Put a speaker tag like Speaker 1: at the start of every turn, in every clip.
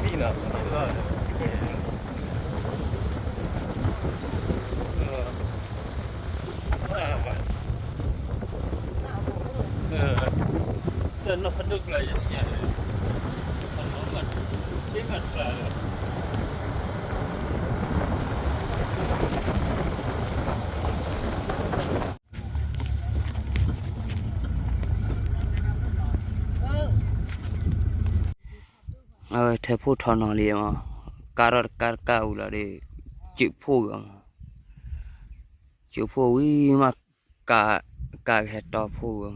Speaker 1: Pina. Nó phân được lại vậy nhỉ? Phần nó mặt, cái mặt là
Speaker 2: thầy phụ thọ nó liền mà car cao là để chịu phụ rồi chịu phụ mà cả hết to phụ rồi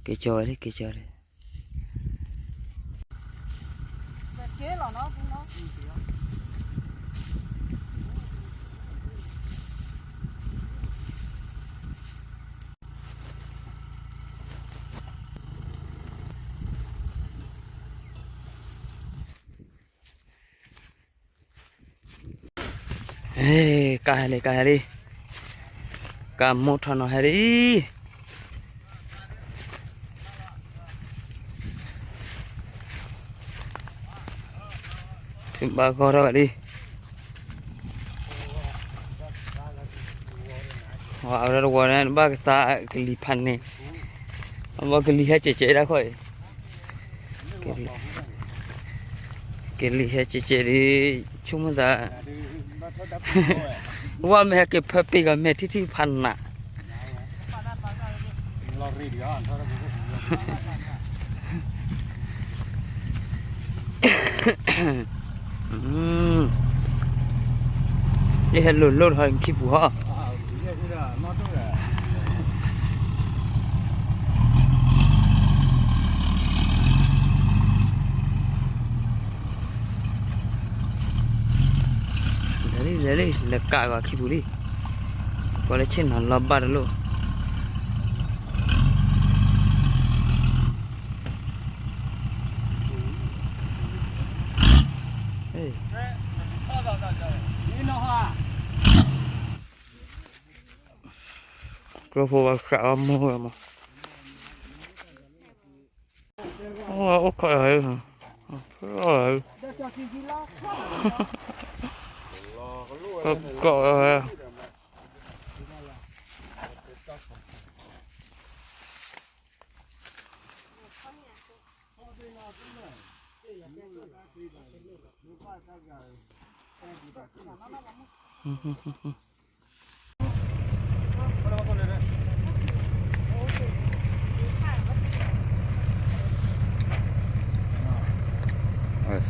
Speaker 2: cái chơi đấy ê cài đi cả một thằng nó hay đi thì ba con ra vậy đi wow ra qua này ba cái ta cái lì pan này ba cái lì hết chế ra khỏi cái lì hết chế đi chúng taว่าแม่เก็บเพปีกับแม่ที่พันน่ะนี่เห็นหลุดหอยขี้บัวเลยกะว่าขี้บุรีก็เลยเช่นหันลับบาร์โลเฮ้ยกระโปรงขาวมัวมาโอ้โอเคก็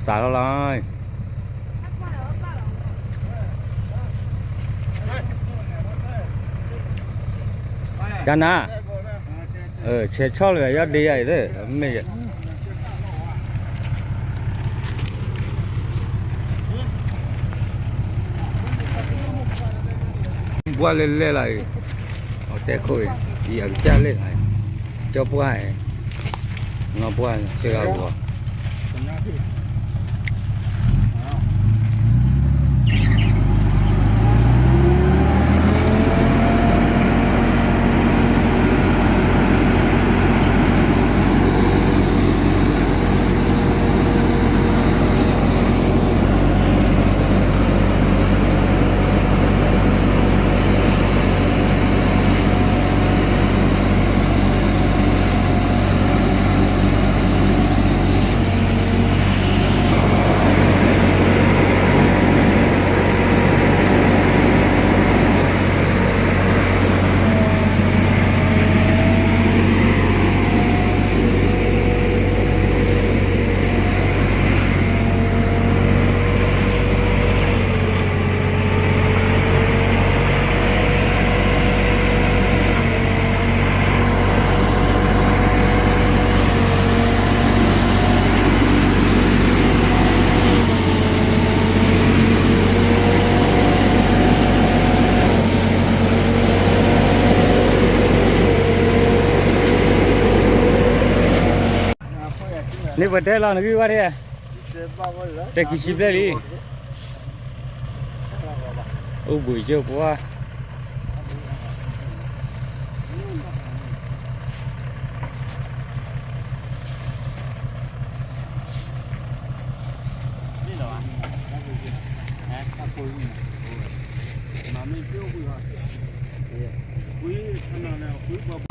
Speaker 2: สาลายจานะเช็ดช่อเลยยอดดีใหญ่เลยไม่บัวเล่ๆเลยเอาแต่คุยอยากจะเล่นอะไรเจ้าบัวงอบัวเชื่อบัวนี่ประเทศเราหนูว่าเนี่ย
Speaker 1: แต่กี่ชิปได้ดิโอ้บุยเจ้าปัวนี่เหรอฮะมาไม่เที่ยวบุยฮะบุยขนาดแล้วบุยบ่